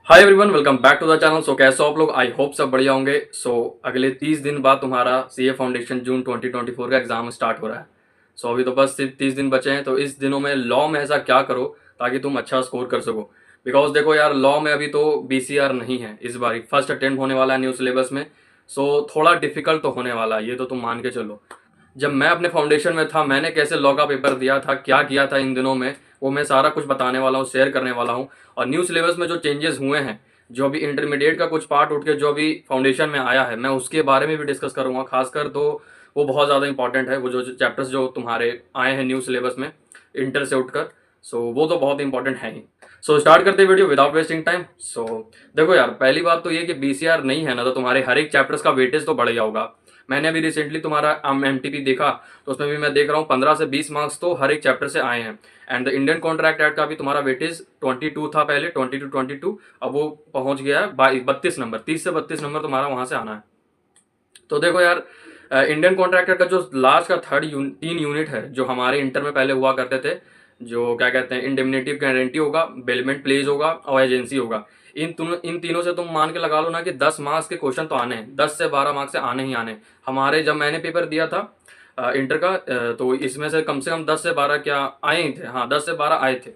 Hi everyone, welcome back to the channel. So कैसे हो आप लोग? आई होप सब बढ़िया होंगे। अगले 30 दिन बाद तुम्हारा सीए फाउंडेशन जून 2024 का एग्जाम स्टार्ट हो रहा है। अभी तो बस सिर्फ 30 दिन बचे हैं। तो इस दिनों में लॉ में ऐसा क्या करो ताकि तुम अच्छा स्कोर कर सको। बिकॉज देखो यार, लॉ में अभी तो बीसीआर नहीं है, इस बार फर्स्ट अटेम्प्ट होने वाला है न्यू सिलेबस में। थोड़ा डिफिकल्ट तो होने वाला है, ये तो तुम मान के चलो। जब मैं अपने फाउंडेशन में था, मैंने कैसे लॉ का पेपर दिया था, क्या किया था इन दिनों में, वो मैं सारा कुछ बताने वाला हूँ, शेयर करने वाला हूँ। और न्यू सिलेबस में जो चेंजेस हुए हैं, जो अभी इंटरमीडिएट का कुछ पार्ट उठ के जो अभी फाउंडेशन में आया है, मैं उसके बारे में भी डिस्कस करूंगा। खासकर तो वो बहुत ज़्यादा इंपॉर्टेंट है, वो जो चैप्टर्स जो तुम्हारे आए हैं न्यू सिलेबस में इंटर से उठकर। वो तो बहुत इंपॉर्टेंट है ही। स्टार्ट करते वीडियो विदाउट वेस्टिंग टाइम। देखो यार, पहली बात तो ये कि बीसीआर नहीं है ना, तो तुम्हारे हर एक चैप्टर्स का वेटेज तो बढ़ गया होगा। मैंने अभी रिसेंटली तुम्हारा एमटीपी देखा, तो उसमें भी मैं देख रहा हूँ 15 से 20 मार्क्स तो हर एक चैप्टर से आए हैं। And the Indian contract act का भी तुम्हारा वेटेज 22 था पहले, 22, अब वो पहुंच गया है 32 नंबर। 30 से 32 नंबर तुम्हारा वहां से आना है। तो देखो यार, इंडियन कॉन्ट्रैक्टर का जो लास्ट का तीन यूनिट है, जो हमारे इंटर में पहले हुआ करते थे, जो क्या कहते हैं, इंडेमनिटी गारंटी होगा, बेलमेंट प्लेज होगा और एजेंसी होगा। इन तीनों से तुम मान के लगा लो ना कि 10 मार्क्स के क्वेश्चन तो आने हैं, 10 से 12 मार्क्स से आने ही आने। हमारे जब मैंने पेपर दिया था इंटर का, तो इसमें से कम 10 से 12 क्या आए ही थे। हाँ, 10 से 12 आए थे।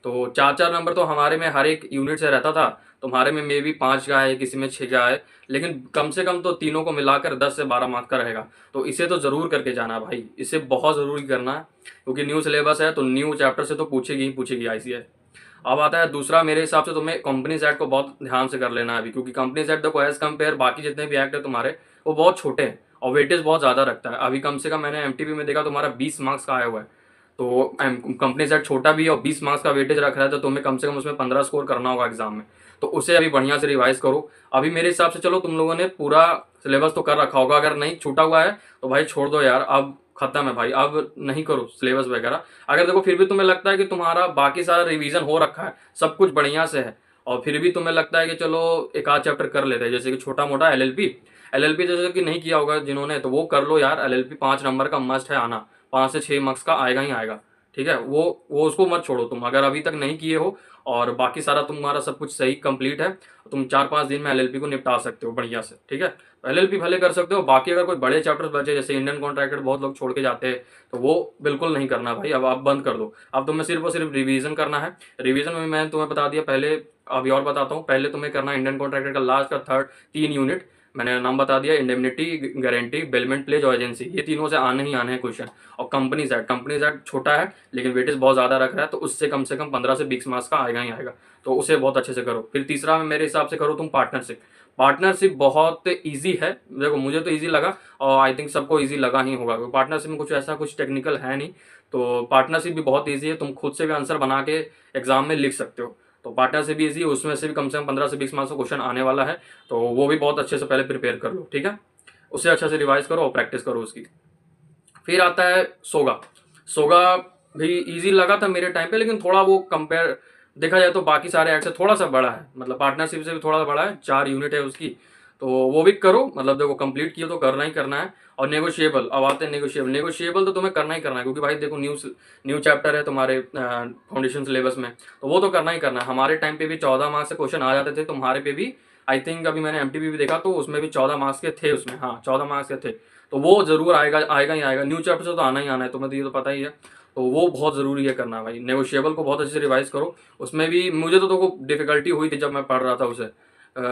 तो 4-4 नंबर तो हमारे में हर एक यूनिट से रहता था। तुम्हारे में मे बी 5 का है, किसी में 6 का है, लेकिन कम से कम तो तीनों को मिलाकर 10 से 12 मार्क्स का रहेगा। तो इसे तो जरूर करके जाना भाई, इसे बहुत जरूरी करना है, क्योंकि न्यू सिलेबस है तो न्यू चैप्टर से तो पूछेगी ही पूछेगी आईसीएस। अब आता है दूसरा, मेरे हिसाब से तुम्हें कंपनीज एक्ट को बहुत ध्यान से कर लेना है अभी, क्योंकि कंपनीज एक्ट देखो एज कंपेयर बाकी जितने भी एक्ट है तुम्हारे, वो बहुत छोटे हैं और वेटेज बहुत ज़्यादा रखता है। अभी कम से कम मैंने एमटीपी में देखा तुम्हारा 20 मार्क्स का आया हुआ है। तो कंपनी सेट छोटा भी है और 20 मार्क्स का वेटेज रख रहा है, तो तुम्हें कम से कम उसमें 15 स्कोर करना होगा एग्जाम में। तो उसे अभी बढ़िया से रिवाइज करो। अभी मेरे हिसाब से चलो तुम लोगों ने पूरा सिलेबस तो कर रखा होगा, अगर नहीं छूटा हुआ है तो भाई छोड़ दो यार, अब खत्म है भाई, अब नहीं करो सिलेबस वगैरह। अगर देखो फिर भी तुम्हें लगता है कि तुम्हारा बाकी सारा रिवीजन हो रखा है, सब कुछ बढ़िया से है, और फिर भी तुम्हें लगता है कि चलो एक आध चैप्टर कर लेते हैं, जैसे कि छोटा मोटा एलएलपी जैसे कि नहीं किया होगा जिन्होंने, तो वो कर लो यार। एलएलपी 5 नंबर का मस्ट है आना, 5 से 6 मार्क्स का आएगा ही आएगा। ठीक है, वो उसको मत छोड़ो तुम, अगर अभी तक नहीं किए हो और बाकी सारा तुम्हारा सब कुछ सही कंप्लीट है, तुम 4-5 दिन में एलएलपी को निपटा सकते हो बढ़िया से। ठीक है, एलएलपी भले कर सकते हो। बाकी अगर कोई बड़े चैप्टर्स बचे, जैसे इंडियन कॉन्ट्रैक्टर बहुत लोग छोड़ के जाते हैं, तो वो बिल्कुल नहीं करना भाई, अब आप बंद कर दो। अब तुम्हें सिर्फ और सिर्फ रिवीजन करना है। रिवीजन में मैंने तुम्हें बता दिया पहले, अभी और बताता हूँ। पहले तुम्हें करना है इंडियन कॉन्ट्रैक्टर का लास्ट का थर्ड 3 यूनिट, मैंने नाम बता दिया, इंडेमनिटी गारंटी, बेलमेंट प्लेज और एजेंसी, ये तीनों से आने ही आने हैं क्वेश्चन। और कंपनी एक्ट छोटा है लेकिन वेटेज बहुत ज़्यादा रख रहा है, तो उससे कम 15 से 20 मार्क्स का आएगा ही आएगा। तो उसे बहुत अच्छे से करो। फिर तीसरा में मेरे हिसाब से करो तुम पार्टनरशिप। पार्टनरशिप बहुत ईजी है, देखो मुझे तो ईजी लगा और आई थिंक सबको ईजी लगा ही होगा, क्योंकि पार्टनरशिप में कुछ ऐसा कुछ टेक्निकल है नहीं। तो पार्टनरशिप भी बहुत ईजी है, तुम खुद से भी आंसर बना के एग्जाम में लिख सकते हो। तो पार्टनरशिप भी ईजी है, उसमें से भी कम से कम 15 से 20 मार्क्स का क्वेश्चन आने वाला है। तो वो भी बहुत अच्छे से पहले प्रिपेयर कर लो। ठीक है, उसे अच्छे से रिवाइज करो और प्रैक्टिस करो उसकी। फिर आता है सोगा। सोगा भी इजी लगा था मेरे टाइम पे, लेकिन थोड़ा वो कंपेयर देखा जाए तो बाकी सारे एक्ट से थोड़ा सा बड़ा है, मतलब पार्टनरशिप से भी थोड़ा सा बड़ा है, 4 यूनिट है उसकी। तो वो भी करो, मतलब देखो कंप्लीट किया तो करना ही करना है। और नेगोशिएबल, अब आते हैं नेगोशिएबल। नेगोशिएबल तो तुम्हें करना ही करना है, क्योंकि भाई देखो न्यू चैप्टर है तुम्हारे फाउंडेशन सिलेबस में, तो वो तो करना ही करना है। हमारे टाइम पे भी 14 मार्क्स से क्वेश्चन आ जाते थे, तुम्हारे पे भी आई थिंक अभी मैंने एमटीपी भी देखा तो उसमें भी 14 मार्क्स के थे उसमें, हाँ 14 मार्क्स के थे। तो वो जरूर आएगा, आएगा ही आएगा। न्यू चैप्टर से तो आना ही आना है, तुम्हें तो ये तो पता ही है। तो वो बहुत ज़रूरी है करना भाई। नेगोशिएबल को बहुत अच्छे से रिवाइज करो। उसमें भी मुझे तो देखो डिफिकल्टी हुई थी जब मैं पढ़ रहा था उसे।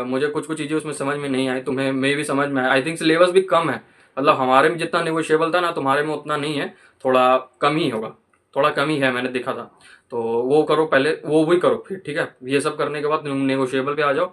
मुझे कुछ कुछ चीज़ें उसमें समझ में नहीं आई, तुम्हें मे भी समझ में आए। आई थिंक सिलेबस भी कम है, मतलब हमारे में जितना नेगोशिएबल था ना, तुम्हारे में उतना नहीं है, थोड़ा कम ही होगा, थोड़ा कम ही है, मैंने देखा था। तो वो करो पहले, वो भी करो फिर। ठीक है, ये सब करने के बाद नेगोशिएबल पे आ जाओ।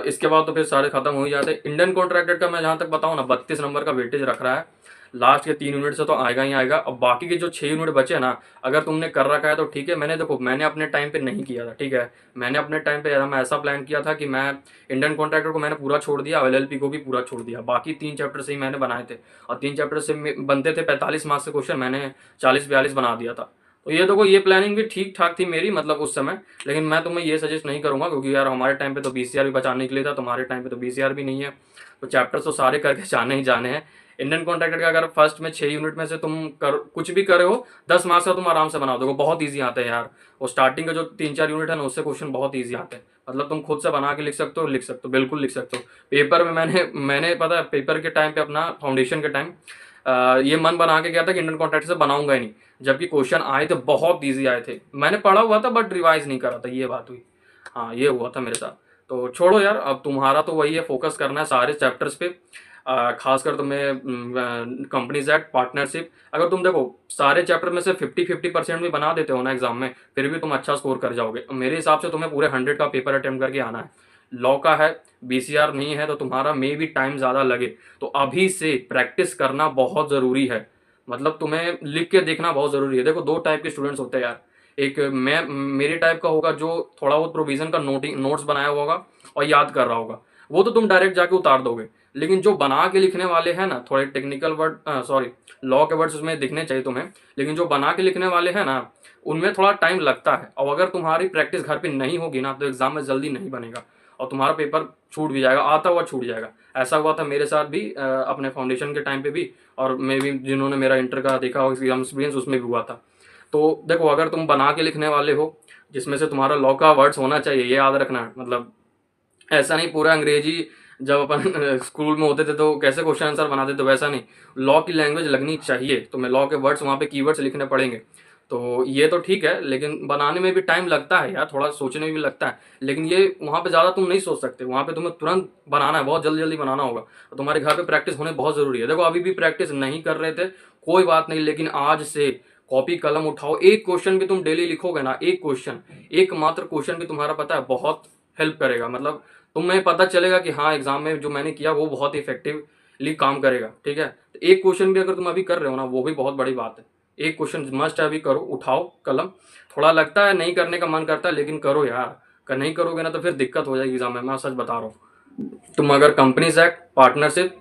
इसके बाद तो फिर सारे खत्म हो ही जाते हैं। इंडियन कॉन्ट्रैक्टर का मैं जहाँ तक बताऊँ ना, 32 नंबर का वेटेज रख रहा है। लास्ट के 3 यूनिट से तो आएगा ही आएगा। अब बाकी के जो 6 यूनिट बचे ना, अगर तुमने कर रखा है तो ठीक है। मैंने अपने टाइम पे नहीं किया था। ठीक है, मैंने अपने टाइम पे मैं ऐसा प्लान किया था कि मैं इंडियन कॉन्ट्रैक्टर को मैंने पूरा छोड़ दिया, एलएलपी को भी पूरा छोड़ दिया। बाकी 3 चैप्टर से ही मैंने बनाए थे, और 3 चैप्टर से बनते थे 45 मार्क्स के क्वेश्चन, मैंने 40-42 बना दिया था। तो ये देखो, ये प्लानिंग भी ठीक ठाक थी मेरी, मतलब उस समय। लेकिन मैं तुम्हें ये सजेस्ट नहीं करूंगा, क्योंकि यार हमारे टाइम पे तो बीसीआर भी बचाने के लिए था, तुम्हारे टाइम पे तो बीसीआर भी नहीं है। तो चैप्टर्स तो सारे करके जाने ही जाने हैं। इंडियन कॉन्ट्रैक्टर का अगर फर्स्ट में 6 यूनिट में से तुम कुछ भी करे हो, 10 मार्क्स का तुम आराम से बना दोगे, बहुत ईजी आते हैं यार। और स्टार्टिंग का जो 3-4 यूनिट है ना, उससे क्वेश्चन बहुत ईजी आते हैं। मतलब तुम खुद से बना के लिख सकते हो, बिल्कुल लिख सकते हो। पेपर में मैंने पता है पेपर के टाइम पे अपना फाउंडेशन के टाइम ये मन बना के गया था कि इंडियन कॉन्ट्रैक्ट से बनाऊंगा ही नहीं, जबकि क्वेश्चन आए थे बहुत ईजी आए थे, मैंने पढ़ा हुआ था बट रिवाइज नहीं करा था, ये बात हुई। हाँ ये हुआ था मेरे साथ। तो छोड़ो यार, अब तुम्हारा तो वही है, फोकस करना है सारे चैप्टर्स पे। खासकर तुम्हें कंपनीज एक्ट, पार्टनरशिप, अगर तुम देखो सारे चैप्टर में से 50-50% भी बना देते हो ना एग्जाम में, फिर भी तुम अच्छा स्कोर कर जाओगे। मेरे हिसाब से तुम्हें पूरे 100 का पेपर अटेम्प्ट करके आना है। लॉ का है, बीसीआर नहीं है, तो तुम्हारा मे भी टाइम ज़्यादा लगे, तो अभी से प्रैक्टिस करना बहुत ज़रूरी है। मतलब तुम्हें लिख के देखना बहुत ज़रूरी है। देखो दो टाइप के स्टूडेंट्स होते हैं यार, एक मैं मेरे टाइप का होगा जो थोड़ा बहुत प्रोविजन का नोट्स बनाया हुआ होगा और याद कर रहा होगा, वो तो तुम डायरेक्ट जाके उतार दोगे। लेकिन जो बना के लिखने वाले हैं ना, थोड़े टेक्निकल वर्ड, सॉरी लॉ के वर्ड्स उसमें दिखने चाहिए तुम्हें, लेकिन जो बना के लिखने वाले हैं ना, उनमें थोड़ा टाइम लगता है। और अगर तुम्हारी प्रैक्टिस घर पे नहीं होगी ना, तो एग्जाम में जल्दी नहीं बनेगा और तुम्हारा पेपर छूट भी जाएगा, आता हुआ छूट जाएगा। ऐसा हुआ था मेरे साथ भी अपने फाउंडेशन के टाइम पे भी, और मैं भी जिन्होंने मेरा इंटर का देखा हो एग्जाम एक्सपीरियंस, उसमें भी हुआ था। तो देखो अगर तुम बना के लिखने वाले हो, जिसमें से तुम्हारा लॉ का वर्ड्स होना चाहिए, ये याद रखना। मतलब ऐसा नहीं पूरा अंग्रेजी, जब अपन स्कूल में होते थे तो कैसे क्वेश्चन आंसर बनाते थे, वैसा नहीं। लॉ की लैंग्वेज लगनी चाहिए, तो मैं लॉ के वर्ड्स वहाँ पे कीवर्ड्स लिखने पड़ेंगे। तो ये तो ठीक है, लेकिन बनाने में भी टाइम लगता है यार, थोड़ा सोचने में भी लगता है। लेकिन ये वहाँ पे ज़्यादा तुम नहीं सोच सकते, वहाँ पे तुम्हें तुरंत बनाना है, बहुत जल्दी जल्दी बनाना होगा। तो तुम्हारे घर पे प्रैक्टिस होने बहुत ज़रूरी है। देखो अभी भी प्रैक्टिस नहीं कर रहे थे, कोई बात नहीं, लेकिन आज से कॉपी कलम उठाओ। एक क्वेश्चन भी तुम डेली लिखोगे ना, एक क्वेश्चन, एक मात्र क्वेश्चन भी तुम्हारा पता है बहुत हेल्प करेगा। मतलब तुम्हें पता चलेगा कि हाँ एग्जाम में जो मैंने किया वो बहुत इफेक्टिवली काम करेगा। ठीक है, तो एक क्वेश्चन भी अगर तुम अभी कर रहे हो ना, वो भी बहुत बड़ी बात है। एक क्वेश्चन मस्ट है, अभी करो, उठाओ कलम। थोड़ा लगता है नहीं करने का मन करता है, लेकिन करो यार, अगर नहीं करोगे ना तो फिर दिक्कत हो जाएगी एग्जाम में, मैं सच बता रहा हूँ। तुम अगर कंपनीज एक्ट, पार्टनरशिप,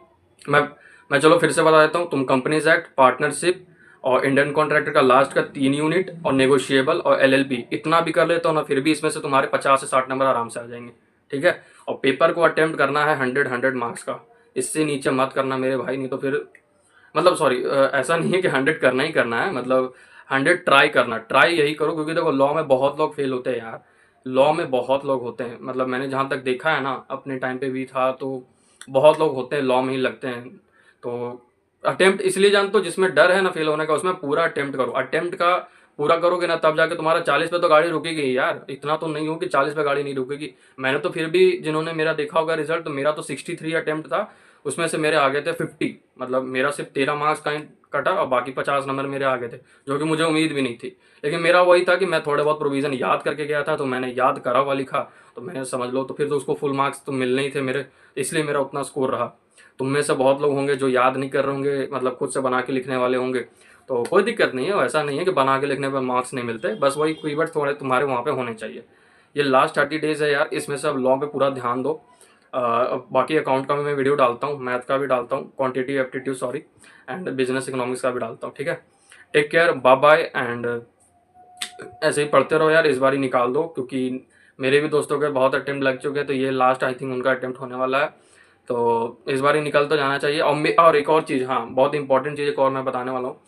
मैं मैं चलो फिर से बता देता हूँ, तुम कंपनीज एक्ट, पार्टनरशिप और इंडियन कॉन्ट्रैक्टर का लास्ट का 3 यूनिट और नेगोशिएबल और एलएलपी, इतना भी कर लेते हो ना, फिर भी इसमें से तुम्हारे 50 से 60 नंबर आराम से आ जाएंगे। ठीक है, और पेपर को अटेम्प्ट करना है 100 मार्क्स का, इससे नीचे मत करना मेरे भाई, नहीं तो फिर मतलब सॉरी, ऐसा नहीं है कि 100 करना ही करना है, मतलब 100 ट्राई करना, ट्राई यही करो। क्योंकि देखो लॉ में बहुत लोग फेल होते हैं यार, लॉ में बहुत लोग होते हैं, मतलब मैंने जहाँ तक देखा है ना, अपने टाइम पे भी था, तो बहुत लोग होते हैं लॉ में ही लगते हैं। तो अटेम्प्ट इसलिए जानते हो, जिसमें डर है ना फेल होने का, उसमें पूरा अटेम्प्ट करो। अटेम्प्ट का पूरा करोगे ना, तब जाके तुम्हारा 40 पे तो गाड़ी रुकेगी ही यार। इतना तो नहीं हो कि 40 पे गाड़ी नहीं रुकेगी। मैंने तो फिर भी, जिन्होंने मेरा देखा होगा रिजल्ट, तो मेरा तो 63 अटेम्प्ट था, उसमें से मेरे आ गए थे 50। मतलब मेरा सिर्फ 13 मार्क्स का कटा और बाकी 50 नंबर मेरे आ गए थे, जो कि मुझे उम्मीद भी नहीं थी। लेकिन मेरा वही था कि मैं थोड़े बहुत प्रोविजन याद करके गया था, तो मैंने याद करा हुआ लिखा, तो मैंने समझ लो, तो फिर तो उसको फुल मार्क्स तो मिलने ही थे मेरे, इसलिए मेरा उतना स्कोर रहा। तुम में से बहुत लोग होंगे जो याद नहीं कर रहे होंगे, मतलब खुद से बना के लिखने वाले होंगे, तो कोई दिक्कत नहीं है। ऐसा नहीं है कि बना के लिखने पर मार्क्स नहीं मिलते, बस वही कीवर्ड थोड़े तुम्हारे वहाँ पे होने चाहिए। ये लास्ट 30 डेज है यार, इसमें से अब लॉ पे पूरा ध्यान दो। बाकी अकाउंट का भी मैं वीडियो डालता हूँ, मैथ का भी डालता हूँ, quantity aptitude sorry, and business economics का भी डालता हूँ। ठीक है, take care, bye bye, and ऐसे ही पढ़ते रहो यार, इस बार ही निकाल दो, क्योंकि मेरे भी दोस्तों के बहुत अटेम्प्ट लग चुके हैं, तो ये लास्ट आई थिंक उनका अटेम्प्ट होने वाला है, तो इस बार ही निकल तो जाना चाहिए। और एक और चीज़, हाँ बहुत इंपॉर्टेंट चीज़ एक और मैं बताने वाला हूँ,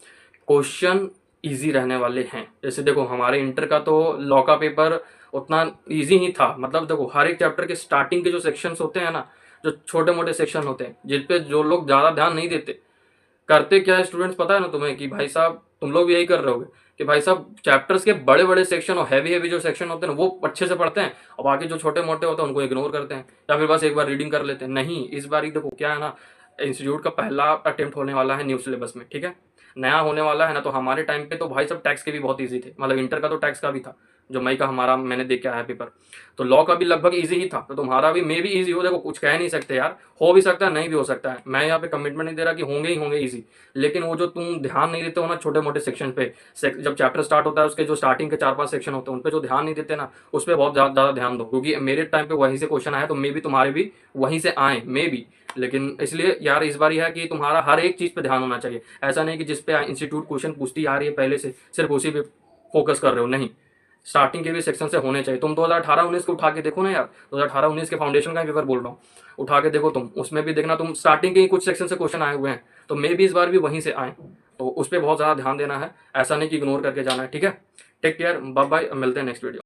क्वेश्चन इजी रहने वाले हैं। जैसे देखो हमारे इंटर का तो लॉ का पेपर उतना इजी ही था। मतलब देखो हर एक चैप्टर के स्टार्टिंग के जो सेक्शंस होते हैं ना, जो छोटे मोटे सेक्शन होते हैं, जिन पे जो लोग ज़्यादा ध्यान नहीं देते, करते क्या है स्टूडेंट्स पता है ना तुम्हें, कि भाई साहब तुम लोग भी यही कर रहे होगे, कि भाई साहब चैप्टर्स के बड़े बड़े सेक्शन और हैवी हैवी जो सेक्शन होते हैं ना, वो अच्छे से पढ़ते हैं, और बाकी जो छोटे मोटे होते हैं उनको इग्नोर करते हैं, या फिर बस एक बार रीडिंग कर लेते हैं। नहीं, इस बार ही देखो क्या है ना, इंस्टीट्यूट का पहला अटेम्प्ट होने वाला है न्यू सिलेबस में। ठीक है, नया होने वाला है ना, तो हमारे टाइम पे तो भाई सब टैक्स के भी बहुत ईजी थे, मतलब इंटर का तो टैक्स का भी था, जो मई का हमारा मैंने देख के आया पेपर, तो लॉ का भी लगभग इजी ही था, तो तुम्हारा भी मे भी इजी हो। देखो कुछ कह नहीं सकते यार, हो भी सकता है नहीं भी हो सकता है, मैं यहाँ पे कमिटमेंट नहीं दे रहा कि होंगे ही होंगे इजी, लेकिन वो जो तुम ध्यान नहीं देते हो ना छोटे मोटे सेक्शन पे, जब चैप्टर स्टार्ट होता है उसके जो स्टार्टिंग के 4-5 सेक्शन होते हैं, उन पे जो ध्यान नहीं देते ना, उस पर बहुत ज़्यादा ध्यान दो, क्योंकि मेरे टाइम पे वहीं से क्वेश्चन आया, तो मे भी तुम्हारे भी वहीं से आए, मे भी। लेकिन इसलिए यार इस बार यह है कि तुम्हारा हर एक चीज़ पे ध्यान होना चाहिए। ऐसा नहीं कि जिस पे इंस्टीट्यूट क्वेश्चन पूछती आ रही है पहले से, सिर्फ उसी पे फोकस कर रहे हो, नहीं, स्टार्टिंग के भी सेक्शन से होने चाहिए। तुम 2018-19 को उठा के देखो ना यार, 2018-19 के फाउंडेशन का पेपर बोल रहा हूँ, उठा के देखो तुम, उसमें भी देखना तुम स्टार्टिंग के ही कुछ सेक्शन से क्वेश्चन आए हुए हैं, तो मे भी इस बार भी वहीं से आए, तो उस पर बहुत ज़्यादा ध्यान देना है, ऐसा नहीं कि इग्नोर करके जाना है। ठीक है, टेक केयर, बाय बाय, मिलते हैं नेक्स्ट वीडियो।